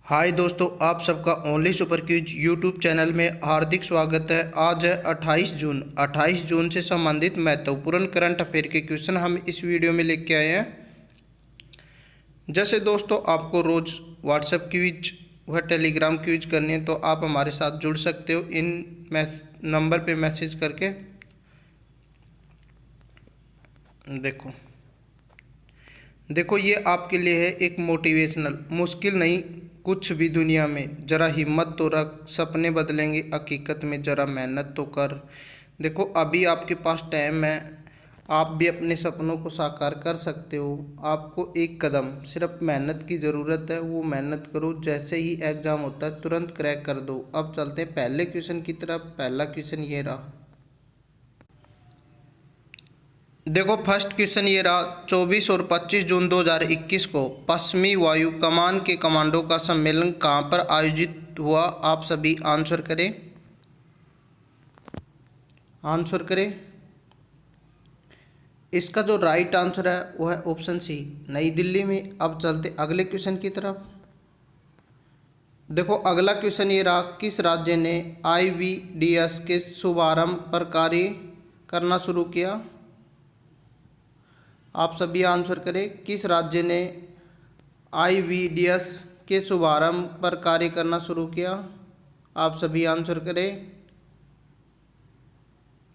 हाय दोस्तों, आप सबका only super quiz YouTube channel में हार्दिक स्वागत है। आज है 28 जून से संबंधित महत्वपूर्ण करंट अफेयर के क्वेश्चन हम इस वीडियो में लेके आए हैं। जैसे दोस्तों आपको रोज़ व्हाट्सएप क्विज व टेलीग्राम क्विज करनी है तो आप हमारे साथ जुड़ सकते हो इन नंबर पे मैसेज करके। देखो ये आपके लिए है एक मोटिवेशनल। मुश्किल नहीं कुछ भी दुनिया में, ज़रा हिम्मत तो रख, सपने बदलेंगे हकीकत में, ज़रा मेहनत तो कर। देखो अभी आपके पास टाइम है, आप भी अपने सपनों को साकार कर सकते हो। आपको एक कदम सिर्फ मेहनत की ज़रूरत है, वो मेहनत करो। जैसे ही एग्ज़ाम होता है तुरंत क्रैक कर दो। अब चलते हैं पहले क्वेश्चन की तरफ। पहला क्वेश्चन ये रहा। देखो फर्स्ट क्वेश्चन ये रहा। 24 और 25 जून 2021 को पश्चिमी वायु कमान के कमांडो का सम्मेलन कहाँ पर आयोजित हुआ? आप सभी आंसर करें। इसका जो राइट आंसर है वो है ऑप्शन सी, नई दिल्ली में। अब चलते अगले क्वेश्चन की तरफ। देखो अगला क्वेश्चन ये रहा। किस राज्य ने IVDS के शुभारंभ पर कार्य करना शुरू किया? आप सभी आंसर करें। किस राज्य ने IVDS के शुभारंभ पर कार्य करना शुरू किया? आप सभी आंसर करें।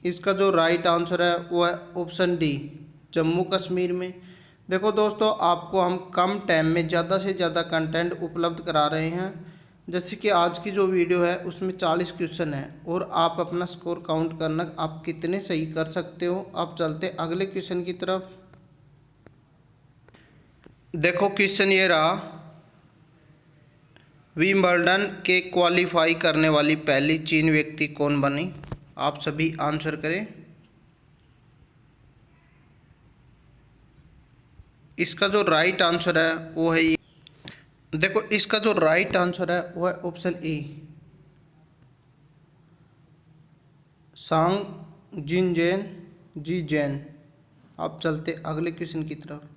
इसका जो राइट आंसर है वो है ऑप्शन डी, जम्मू कश्मीर में। देखो दोस्तों आपको हम कम टाइम में ज़्यादा से ज़्यादा कंटेंट उपलब्ध करा रहे हैं। जैसे कि आज की जो वीडियो है उसमें 40 क्वेश्चन है और आप अपना स्कोर काउंट करना आप कितने सही कर सकते हो। अब चलते अगले क्वेश्चन की तरफ। देखो क्वेश्चन ये रहा। विंबलडन के क्वालिफाई करने वाली पहली चीन व्यक्ति कौन बनी? आप सभी आंसर करें। इसका जो राइट आंसर है वो है देखो इसका जो राइट आंसर है वो है ऑप्शन ए, सांग जिनजेन जी जैन। आप चलते अगले क्वेश्चन की तरफ।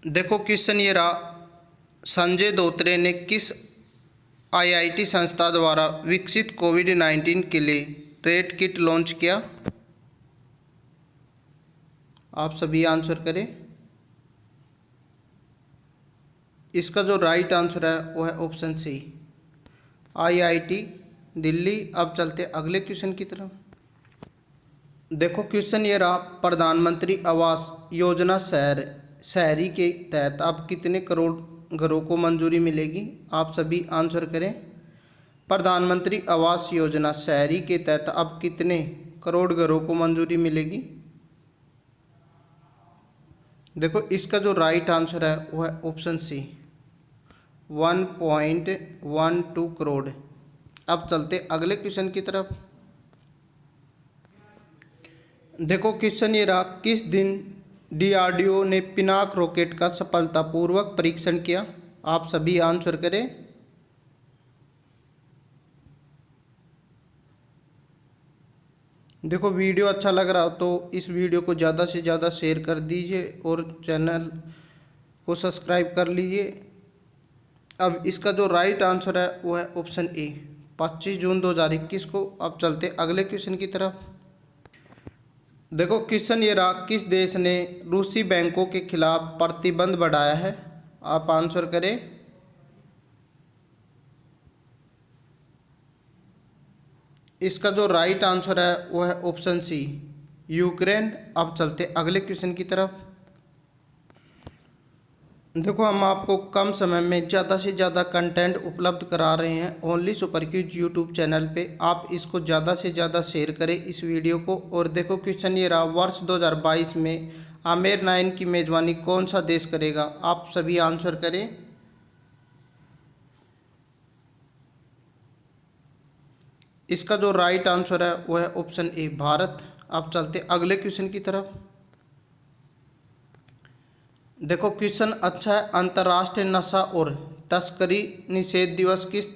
देखो क्वेश्चन ये रहा। संजय धोत्रे ने किस IIT संस्था द्वारा विकसित कोविड-19 के लिए रेट किट लॉन्च किया? आप सभी आंसर करें। इसका जो राइट आंसर है वो है ऑप्शन सी, IIT दिल्ली। अब चलते अगले क्वेश्चन की तरफ। देखो क्वेश्चन ये रहा। प्रधानमंत्री आवास योजना शहरी के तहत अब कितने करोड़ घरों को मंजूरी मिलेगी? आप सभी आंसर करें। प्रधानमंत्री आवास योजना शहरी के तहत अब कितने करोड़ घरों को मंजूरी मिलेगी? देखो इसका जो राइट आंसर है वो है ऑप्शन सी, 1.12 करोड़। अब चलते अगले क्वेश्चन की तरफ। देखो क्वेश्चन ये रहा। किस दिन DRDO ने पिनाक रॉकेट का सफलतापूर्वक परीक्षण किया? आप सभी आंसर करें। देखो वीडियो अच्छा लग रहा हो तो इस वीडियो को ज़्यादा से ज़्यादा शेयर कर दीजिए और चैनल को सब्सक्राइब कर लीजिए। अब इसका जो राइट आंसर है वो है ऑप्शन ए, 25 जून 2021 को। अब चलते अगले क्वेश्चन की तरफ। देखो क्वेश्चन ये रहा। किस देश ने रूसी बैंकों के खिलाफ प्रतिबंध बढ़ाया है? आप आंसर करें। इसका जो राइट आंसर है वो है ऑप्शन सी, यूक्रेन। अब चलते अगले क्वेश्चन की तरफ। देखो हम आपको कम समय में ज़्यादा से ज़्यादा कंटेंट उपलब्ध करा रहे हैं only super quiz YouTube channel पे। आप इसको ज़्यादा से ज़्यादा शेयर करें इस वीडियो को। और देखो क्वेश्चन ये रहा। वर्ष 2022 में आमेर 9 की मेज़बानी कौन सा देश करेगा? आप सभी आंसर करें। इसका जो राइट आंसर है वो है ऑप्शन ए, भारत। अब चलते अगले क्वेश्चन की तरफ। देखो क्वेश्चन अच्छा है। अंतर्राष्ट्रीय नशा और तस्करी निषेध दिवस किस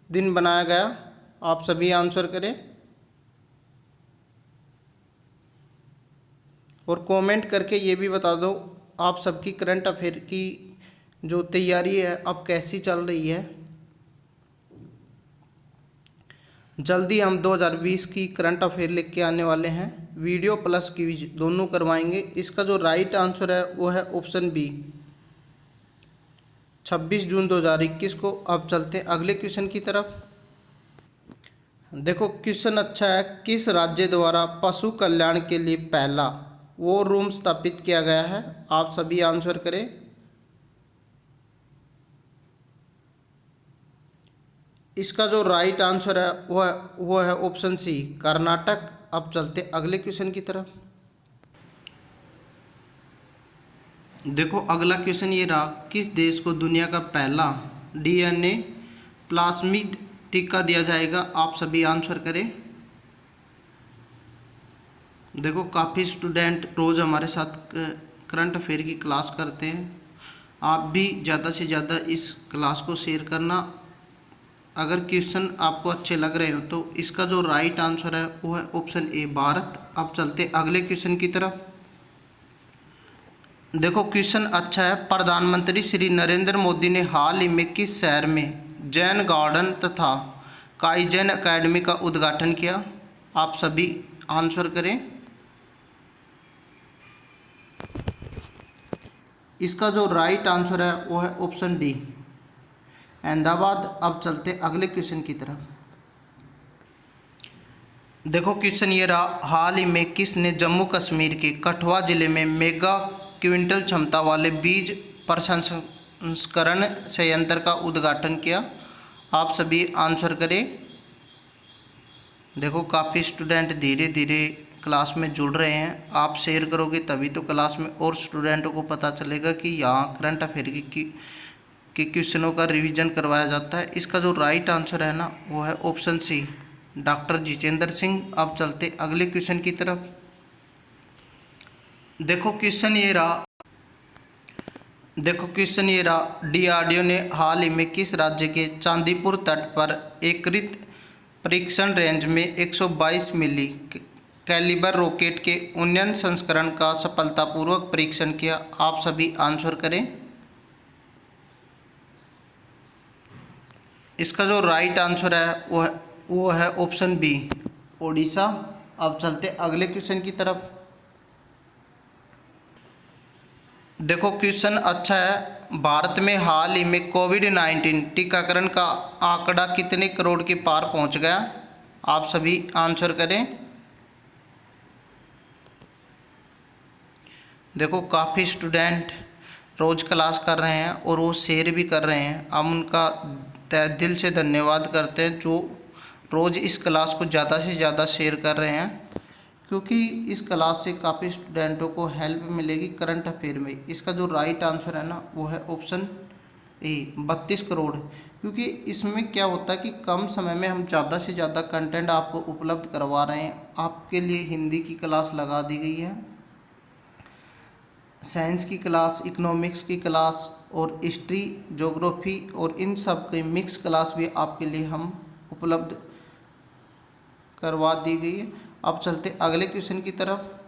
दिन बनाया गया? आप सभी आंसर करें और कमेंट करके ये भी बता दो आप सबकी करंट अफेयर की जो तैयारी है अब कैसी चल रही है। जल्दी हम 2020 की करंट अफेयर लेके के आने वाले हैं, वीडियो प्लस क्विज दोनों करवाएंगे। इसका जो राइट आंसर है वो है ऑप्शन बी, 26 जून 2021 को। अब चलते हैं अगले क्वेश्चन की तरफ। देखो क्वेश्चन अच्छा है, किस राज्य द्वारा पशु कल्याण के लिए पहला वो रूम स्थापित किया गया है। आप सभी आंसर करें। इसका जो राइट आंसर है वो है ऑप्शन सी, कर्नाटक। अब चलते अगले क्वेश्चन की तरफ। देखो अगला क्वेश्चन ये रहा, किस देश को दुनिया का पहला डीएनए प्लाज्मिड टीका दिया जाएगा। आप सभी आंसर करें। देखो काफ़ी स्टूडेंट रोज़ हमारे साथ करंट अफेयर की क्लास करते हैं। आप भी ज़्यादा से ज़्यादा इस क्लास को शेयर करना। अगर क्वेश्चन आपको अच्छे लग रहे हो तो इसका जो राइट आंसर है वो है ऑप्शन ए, भारत। अब चलते अगले क्वेश्चन की तरफ। देखो क्वेश्चन अच्छा है, प्रधानमंत्री श्री नरेंद्र मोदी ने हाल ही में किस शहर में जैन गार्डन तथा काइजन एकेडमी का उद्घाटन किया। आप सभी आंसर करें। इसका जो राइट आंसर है वो है ऑप्शन डी, अहमदाबाद। अब चलते अगले क्वेश्चन की तरफ। देखो क्वेश्चन ये रहा, हाल ही में किसने जम्मू कश्मीर के कठुआ जिले में मेगा क्विंटल क्षमता वाले बीज प्रसंस्करण संयंत्र का उद्घाटन किया। आप सभी आंसर करें। देखो काफ़ी स्टूडेंट धीरे धीरे क्लास में जुड़ रहे हैं। आप शेयर करोगे तभी तो क्लास में और स्टूडेंटों को पता चलेगा कि यहाँ करंट अफेयर के क्वेश्चनों का रिवीजन करवाया जाता है। इसका जो राइट आंसर है ना वो है option C, doctor Jitendra Singh. अब चलते अगले क्वेश्चन की तरफ। देखो क्वेश्चन ये रहा, डीआरडीओ ने हाल ही में किस राज्य के चांदीपुर तट पर एकीकृत परीक्षण रेंज में 122 मिली कैलिबर रॉकेट के उन्नयन संस्करण का सफलतापूर्वक परीक्षण किया। आप सभी आंसर करें। इसका जो राइट आंसर है वो है ऑप्शन बी, ओडिशा। अब चलते अगले क्वेश्चन की तरफ। देखो क्वेश्चन अच्छा है, भारत में हाल ही में कोविड-19 टीकाकरण का आंकड़ा कितने करोड़ के पार पहुंच गया। आप सभी आंसर करें। देखो काफ़ी स्टूडेंट रोज़ क्लास कर रहे हैं और वो शेयर भी कर रहे हैं। हम उनका तहे दिल से धन्यवाद करते हैं जो रोज़ इस क्लास को ज़्यादा से ज़्यादा शेयर कर रहे हैं, क्योंकि इस क्लास से काफ़ी स्टूडेंटों को हेल्प मिलेगी करंट अफेयर में। इसका जो राइट आंसर है ना वो है ऑप्शन ए, 32 करोड़। क्योंकि इसमें क्या होता है कि कम समय में हम ज़्यादा से ज़्यादा कंटेंट आपको उपलब्ध करवा रहे हैं। आपके लिए हिंदी की क्लास लगा दी गई है, साइंस की क्लास, इकोनॉमिक्स की क्लास और हिस्ट्री, ज्योग्राफी और इन सब की मिक्स क्लास भी आपके लिए हम उपलब्ध करवा दी गई है। अब चलते अगले क्वेश्चन की तरफ।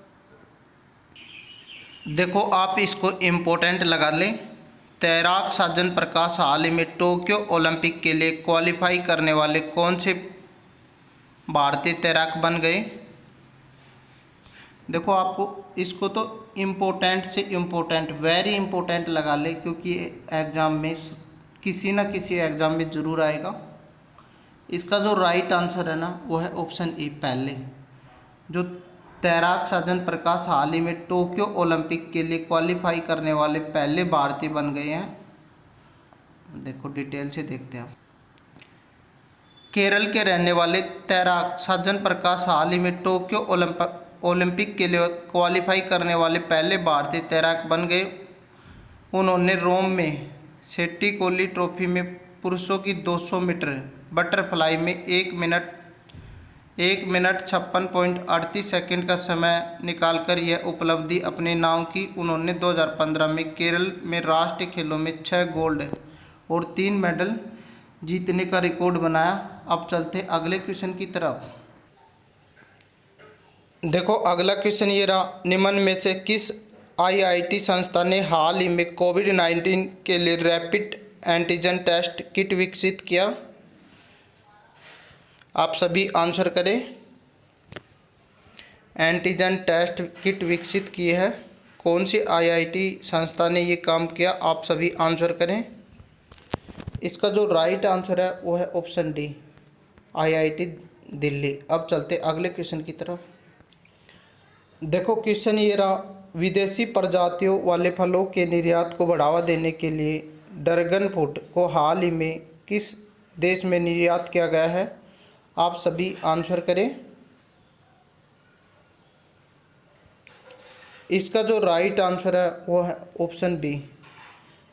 देखो आप इसको इम्पोर्टेंट लगा लें, तैराक साजन प्रकाश हाल ही में टोक्यो ओलंपिक के लिए क्वालिफाई करने वाले कौन से भारतीय तैराक बन गए। देखो आपको इसको तो इम्पोर्टेंट से इम्पोर्टेंट, वेरी इम्पोर्टेंट लगा ले, क्योंकि एग्ज़ाम में किसी न किसी एग्ज़ाम में ज़रूर आएगा। इसका जो राइट आंसर है ना वो है ऑप्शन ए, पहले। जो तैराक साजन प्रकाश हाल ही में टोक्यो ओलंपिक के लिए क्वालिफाई करने वाले पहले भारतीय बन गए हैं। देखो डिटेल से देखते हैं। केरल के रहने वाले तैराक साजन प्रकाश हाल ही में टोक्यो ओलंपिक के लिए क्वालिफाई करने वाले पहले भारतीय तैराक बन गए। उन्होंने रोम में सेट्टी-कोली ट्रॉफी में पुरुषों की 200 मीटर बटरफ्लाई में 1 मिनट 56.38 सेकंड का समय निकालकर यह उपलब्धि अपने नाम की। उन्होंने 2015 में केरल में राष्ट्रीय खेलों में 6 गोल्ड और 3 मेडल जीतने का रिकॉर्ड बनाया। अब चलते अगले क्वेश्चन की तरफ। देखो अगला क्वेश्चन ये रहा, निम्न में से किस आईआईटी संस्था ने हाल ही में कोविड-19 के लिए रैपिड एंटीजन टेस्ट किट विकसित किया? आप सभी आंसर करें। एंटीजन टेस्ट किट विकसित की है, कौन सी आईआईटी संस्था ने ये काम किया? आप सभी आंसर करें। इसका जो राइट आंसर है वो है ऑप्शन डी, आईआईटी दिल्ली। अब चलते अगले क्वेश्चन की तरफ। देखो क्वेश्चन ये रहा, विदेशी प्रजातियों वाले फलों के निर्यात को बढ़ावा देने के लिए ड्रैगन फ्रूट को हाल ही में किस देश में निर्यात किया गया है? आप सभी आंसर करें। इसका जो राइट आंसर है वो है ऑप्शन बी,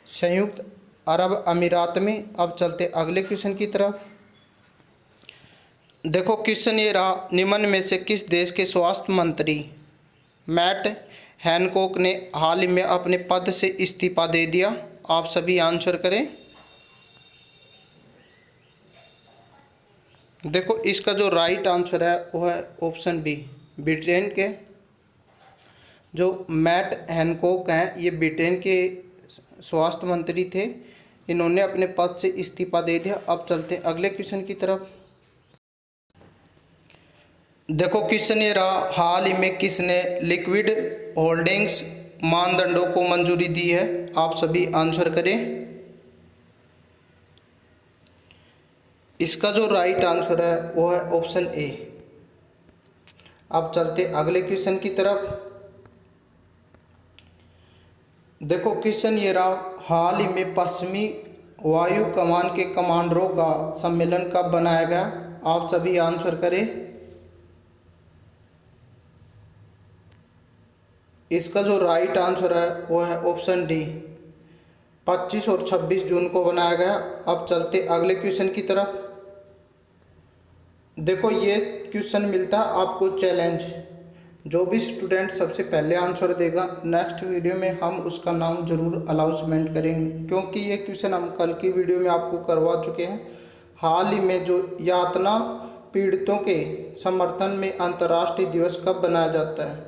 संयुक्त अरब अमीरात में। अब चलते अगले क्वेश्चन की तरफ। देखो क्वेश्चन ये रहा, निम्न में से किस देश के स्वास्थ्य मंत्री मैट हैनकॉक ने हाल ही में अपने पद से इस्तीफा दे दिया? आप सभी आंसर करें। देखो इसका जो राइट आंसर है वो है ऑप्शन बी, ब्रिटेन के जो मैट हैनकॉक हैं, ये ब्रिटेन के स्वास्थ्य मंत्री थे। इन्होंने अपने पद से इस्तीफा दे दिया। अब चलते अगले क्वेश्चन की तरफ। देखो क्वेश्चन ये रहा, हाल ही में किसने लिक्विड होल्डिंग्स मानदंडों को मंजूरी दी है? आप सभी आंसर करें। इसका जो राइट आंसर है वो है ऑप्शन ए। अब चलते अगले क्वेश्चन की तरफ। देखो क्वेश्चन ये रहा, हाल ही में पश्चिमी वायु कमान के कमांडरों का सम्मेलन कब बनाया गया? आप सभी आंसर करें। इसका जो राइट आंसर है वो है ऑप्शन डी, 25 और 26 जून को बनाया गया। अब चलते अगले क्वेश्चन की तरफ। देखो ये क्वेश्चन मिलता है आपको चैलेंज, जो भी स्टूडेंट सबसे पहले आंसर देगा नेक्स्ट वीडियो में हम उसका नाम जरूर अनाउंसमेंट करेंगे, क्योंकि ये क्वेश्चन हम कल की वीडियो में आपको करवा चुके हैं। हाल ही में जो यातना पीड़ितों के समर्थन में अंतर्राष्ट्रीय दिवस कब बनाया जाता है?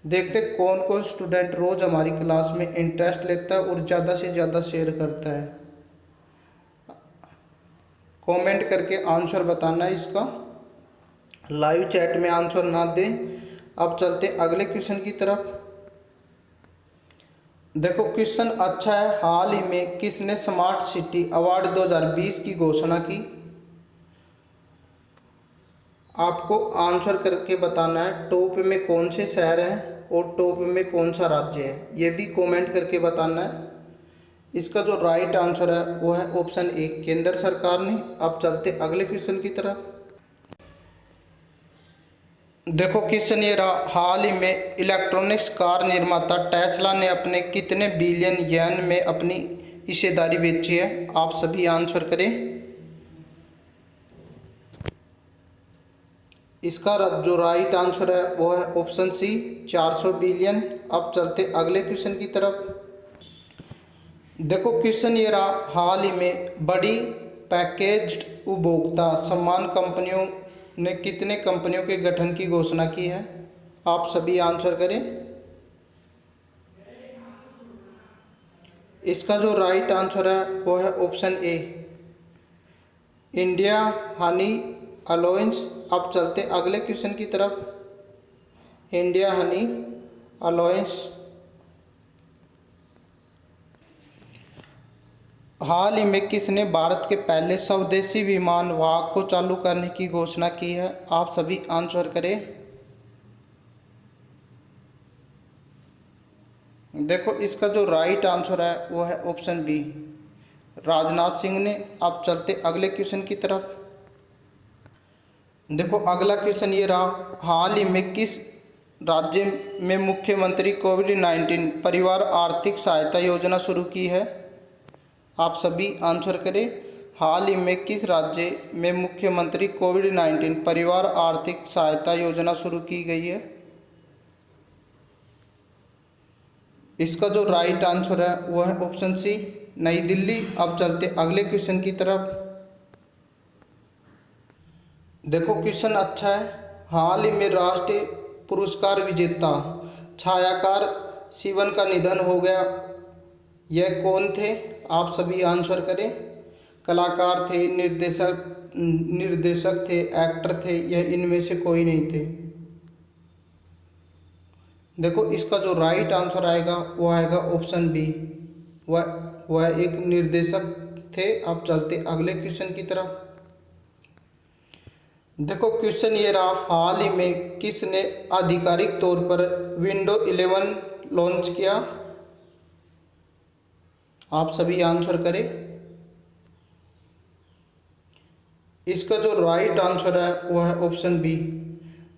देखते कौन कौन स्टूडेंट रोज़ हमारी क्लास में इंटरेस्ट लेता है और ज़्यादा से ज़्यादा शेयर करता है। कमेंट करके आंसर बताना है इसका, लाइव चैट में आंसर ना दें। अब चलते अगले क्वेश्चन की तरफ। देखो क्वेश्चन अच्छा है, हाल ही में किसने स्मार्ट सिटी अवार्ड 2020 की घोषणा की? आपको आंसर करके बताना है टॉप में कौन से शहर हैं और टॉप में कौन सा राज्य है, ये भी कमेंट करके बताना है। इसका जो राइट आंसर है वो है ऑप्शन ए, केंद्र सरकार ने। अब चलते अगले क्वेश्चन की तरफ। देखो क्वेश्चन ये रहा, हाल ही में इलेक्ट्रॉनिक्स कार निर्माता टेस्ला ने अपने कितने बिलियन येन में अपनी हिस्सेदारी बेची है? आप सभी आंसर करें। इसका जो राइट आंसर है वो है ऑप्शन सी, 400 बिलियन। अब चलते अगले क्वेश्चन की तरफ। देखो क्वेश्चन ये रहा, हाल ही में बड़ी पैकेज्ड उपभोक्ता सम्मान कंपनियों ने कितने कंपनियों के गठन की घोषणा की है? आप सभी आंसर करें। इसका जो राइट आंसर है वो है option A, India Honey alliance. अब चलते अगले क्वेश्चन की तरफ। इंडिया हनी अलायंस हाल ही में किसने भारत के पहले स्वदेशी विमान वाहक को चालू करने की घोषणा की है? आप सभी आंसर करें। देखो इसका जो राइट आंसर है वो है ऑप्शन बी, राजनाथ सिंह ने। अब चलते अगले क्वेश्चन की तरफ। देखो अगला क्वेश्चन ये रहा, हाल ही में किस राज्य में मुख्यमंत्री कोविड-19 परिवार आर्थिक सहायता योजना शुरू की है? आप सभी आंसर करें। हाल ही में किस राज्य में मुख्यमंत्री कोविड-19 परिवार आर्थिक सहायता योजना शुरू की गई है? इसका जो राइट आंसर है वो है ऑप्शन सी, नई दिल्ली। अब चलते अगले क्वेश्चन की तरफ। देखो क्वेश्चन अच्छा है, हाल ही में राष्ट्रीय पुरस्कार विजेता छायाकार शिवन का निधन हो गया। यह कौन थे? आप सभी आंसर करें। कलाकार थे, निर्देशक थे, एक्टर थे, या इनमें से कोई नहीं थे? देखो इसका जो राइट आंसर आएगा वो आएगा ऑप्शन बी, वह एक निर्देशक थे। आप चलते अगले क्वेश्चन की तरफ। देखो क्वेश्चन ये रहा, हाल ही में किसने आधिकारिक तौर पर विंडो 11 लॉन्च किया? आप सभी आंसर करें। इसका जो राइट आंसर है वो है ऑप्शन बी,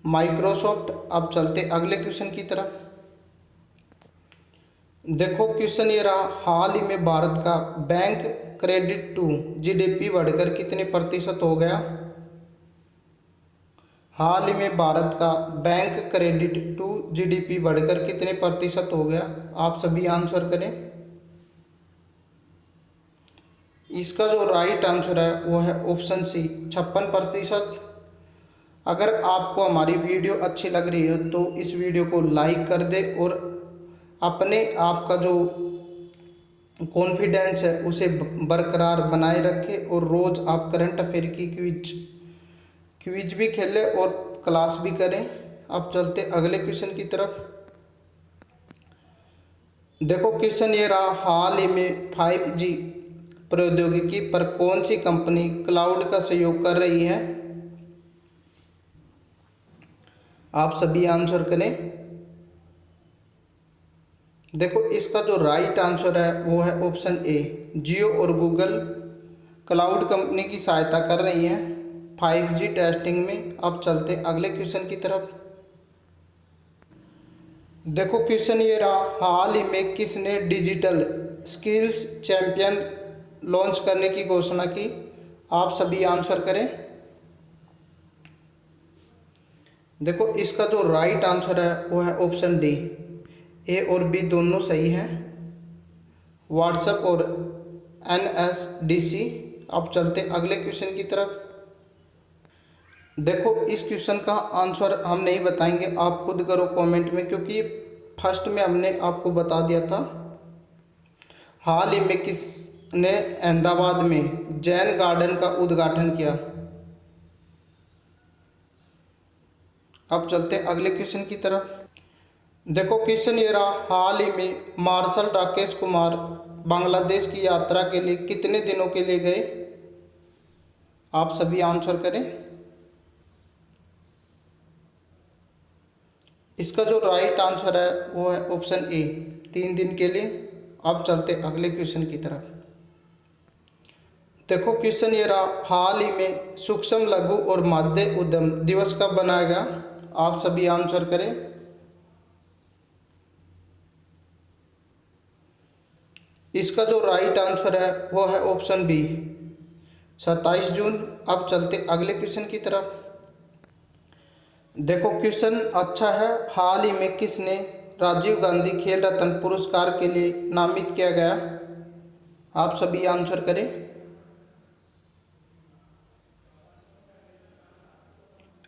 माइक्रोसॉफ्ट। अब चलते अगले क्वेश्चन की तरफ। देखो क्वेश्चन ये रहा, हाल ही में भारत का बैंक क्रेडिट टू जीडीपी बढ़कर कितने प्रतिशत हो गया? हाल ही में भारत का बैंक क्रेडिट टू जीडीपी बढ़कर कितने प्रतिशत हो गया? आप सभी आंसर करें। इसका जो राइट आंसर है वो है ऑप्शन सी, 56%। अगर आपको हमारी वीडियो अच्छी लग रही है तो इस वीडियो को लाइक कर दे और अपने आप का जो कॉन्फिडेंस है उसे बरकरार बनाए रखें, और रोज़ आप करंट अफेयर की क्विज भी खेलें और क्लास भी करें। अब चलते अगले क्वेश्चन की तरफ। देखो क्वेश्चन ये रहा, हाल ही में 5G प्रौद्योगिकी पर कौन सी कंपनी क्लाउड का सहयोग कर रही है? आप सभी आंसर करें। देखो इसका जो राइट आंसर है वो है ऑप्शन ए, जियो और गूगल क्लाउड कंपनी की सहायता कर रही है 5G टेस्टिंग में। अब चलते अगले क्वेश्चन की तरफ। देखो क्वेश्चन ये रहा, हाल ही में किसने डिजिटल स्किल्स चैंपियन लॉन्च करने की घोषणा की? आप सभी आंसर करें। देखो इसका जो राइट आंसर है वो है ऑप्शन डी, ए और बी दोनों सही हैं, व्हाट्सएप और NSDC। अब चलते अगले क्वेश्चन की तरफ। देखो इस क्वेश्चन का आंसर हम नहीं बताएंगे, आप खुद करो कमेंट में, क्योंकि फर्स्ट में हमने आपको बता दिया था। हाल ही में किसने अहमदाबाद में जैन गार्डन का उद्घाटन किया? अब चलते अगले क्वेश्चन की तरफ। देखो क्वेश्चन ये रहा, हाल ही में मार्शल राकेश कुमार बांग्लादेश की यात्रा के लिए कितने दिनों के लिए गए? आप सभी आंसर करें। इसका जो राइट आंसर है वो है ऑप्शन ए, 3 दिन के लिए। अब चलते अगले क्वेश्चन की तरफ। देखो क्वेश्चन ये रहा, हाल ही में सूक्ष्म लघु और मध्य उद्यम दिवस कब बनाया गया? आप सभी आंसर करें। इसका जो राइट आंसर है वो है ऑप्शन बी, 27 जून। अब चलते अगले क्वेश्चन की तरफ। देखो क्वेश्चन अच्छा है, हाल ही में किसने राजीव गांधी खेल रत्न पुरस्कार के लिए नामित किया गया? आप सभी आंसर करें।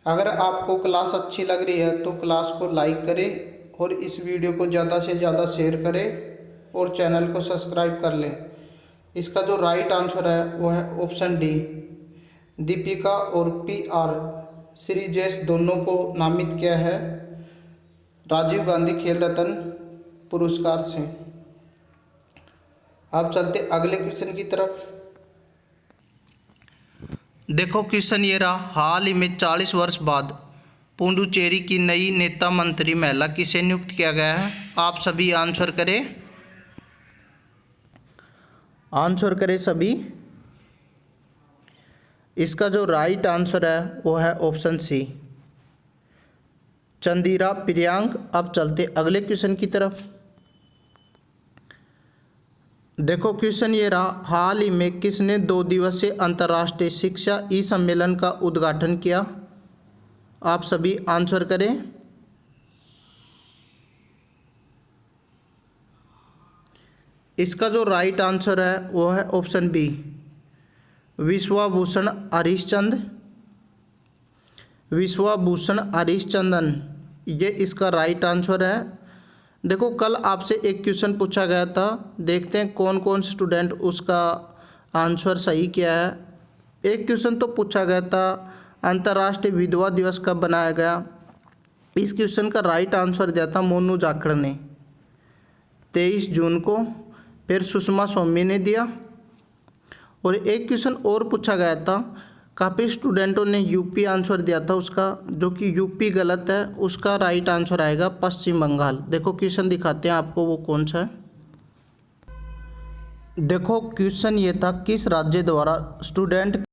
अगर आपको क्लास अच्छी लग रही है तो क्लास को लाइक करें और इस वीडियो को ज़्यादा से ज़्यादा शेयर करें और चैनल को सब्सक्राइब कर लें। इसका जो राइट आंसर है वो है ऑप्शन डी, दीपिका और PR श्रीजेश दोनों को नामित किया है राजीव गांधी खेल रत्न पुरस्कार से। अब चलते अगले क्वेश्चन की तरफ। देखो क्वेश्चन ये रहा, हाल ही में 40 वर्ष बाद पुडुचेरी की नई नेता मंत्री महिला किसे नियुक्त किया गया है? आप सभी आंसर करें। आंसर करें सभी। इसका जो राइट आंसर है वो है ऑप्शन सी, चंदिरा प्रियांक। अब चलते अगले क्वेश्चन की तरफ। देखो क्वेश्चन ये रहा, हाल ही में किसने 2 दिवसीय अंतर्राष्ट्रीय शिक्षा सम्मेलन का उद्घाटन किया? आप सभी आंसर करें। इसका जो राइट आंसर है वो है ऑप्शन बी, विश्वभूषण हरिश्चंद्रन। ये इसका राइट आंसर है। देखो कल आपसे एक क्वेश्चन पूछा गया था, देखते हैं कौन कौन से स्टूडेंट उसका आंसर सही किया है। एक क्वेश्चन तो पूछा गया था, अंतर्राष्ट्रीय विधवा दिवस कब मनाया गया। इस क्वेश्चन का राइट आंसर दिया था मोनू जाखड़ ने, 23 जून को। फिर सुषमा स्वामी ने दिया। और एक क्वेश्चन और पूछा गया था, काफ़ी स्टूडेंटों ने यूपी आंसर दिया था उसका, जो कि यूपी गलत है, उसका राइट आंसर आएगा पश्चिम बंगाल। देखो क्वेश्चन दिखाते हैं आपको वो कौन सा है। देखो क्वेश्चन ये था, किस राज्य द्वारा स्टूडेंट